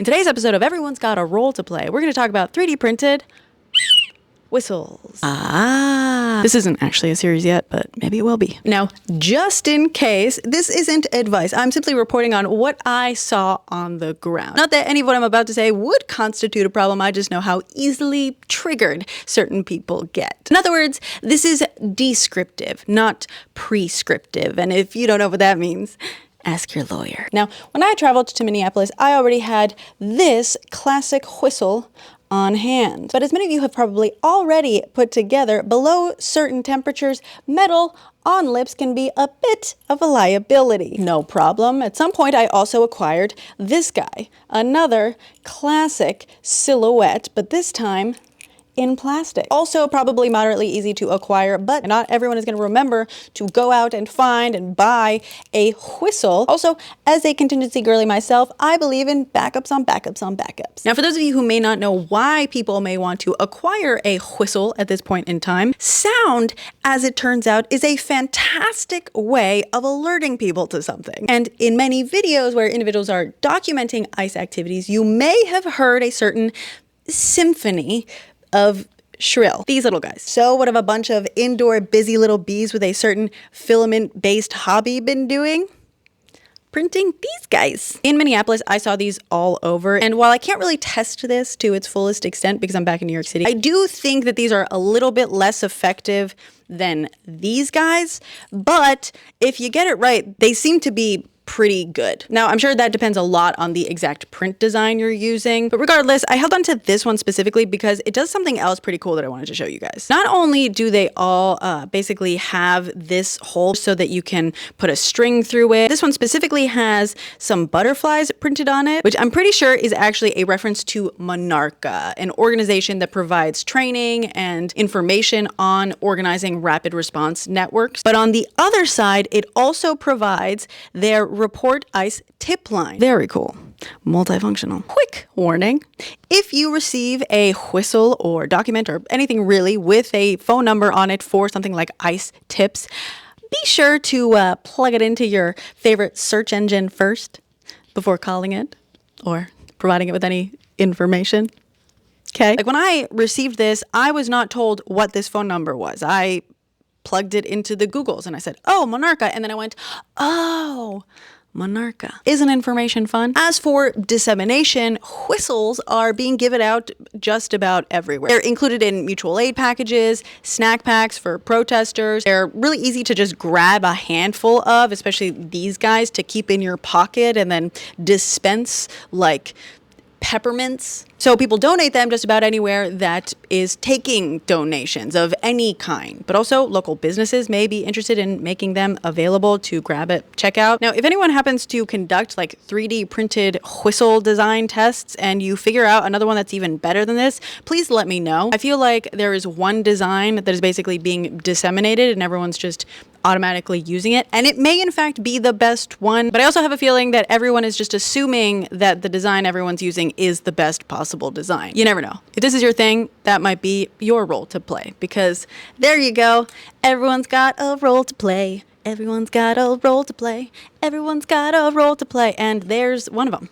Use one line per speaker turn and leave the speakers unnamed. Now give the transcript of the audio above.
In today's episode of Everyone's Got a Role to Play, we're going to talk about 3D printed whistles. This isn't actually a series yet, but maybe it will be. Now, just in case, this isn't advice. I'm simply reporting on what I saw on the ground. Not that any of what I'm about to say would constitute a problem, I just know how easily triggered certain people get. In other words, this is descriptive, not prescriptive. And if you don't know what that means, ask your lawyer. Now, when I traveled to Minneapolis, I already had this classic whistle on hand. But as many of you have probably already put together, below certain temperatures, metal on lips can be a bit of a liability. No problem. At some point, I also acquired this guy, another classic silhouette, but this time in plastic. Also probably moderately easy to acquire, but not everyone is going to remember to go out and find and buy a whistle. Also, as a contingency girly myself, I believe in backups on backups on backups. Now, for those of you who may not know why people may want to acquire a whistle at this point in time, sound, as it turns out, is a fantastic way of alerting people to something. And in many videos where individuals are documenting ice activities, you may have heard a certain symphony of shrill. These little guys. So what have a bunch of indoor busy little bees with a certain filament-based hobby been doing? Printing these guys. In Minneapolis, I saw these all over. And while I can't really test this to its fullest extent because I'm back in New York City, I do think that these are a little bit less effective than these guys. But if you get it right, they seem to be pretty good. Now, I'm sure that depends a lot on the exact print design you're using, but regardless, I held on to this one specifically because it does something else pretty cool that I wanted to show you guys. Not only do they all basically have this hole so that you can put a string through it, this one specifically has some butterflies printed on it, which I'm pretty sure is actually a reference to Monarca, an organization that provides training and information on organizing rapid response networks. But on the other side, it also provides their report ice tip line. Very cool. Multifunctional. Quick warning. If you receive a whistle or document or anything really with a phone number on it for something like ice tips, be sure to plug it into your favorite search engine first before calling it or providing it with any information. Okay. Like when I received this, I was not told what this phone number was. I plugged it into the Googles and I said, oh, Monarca. And then I went, oh, Monarca. Isn't information fun? As for dissemination, whistles are being given out just about everywhere. They're included in mutual aid packages, snack packs for protesters. They're really easy to just grab a handful of, especially these guys, to keep in your pocket and then dispense like peppermints. So people donate them just about anywhere that is taking donations of any kind. But also local businesses may be interested in making them available to grab at checkout. Now, if anyone happens to conduct like 3D printed whistle design tests and you figure out another one that's even better than this, please let me know. I feel like there is one design that is basically being disseminated and everyone's just automatically using it. And it may in fact be the best one, but I also have a feeling that everyone is just assuming that the design everyone's using is the best possible design. You never know. If this is your thing, that might be your role to play because there you go. Everyone's got a role to play. Everyone's got a role to play. Everyone's got a role to play. And there's one of them.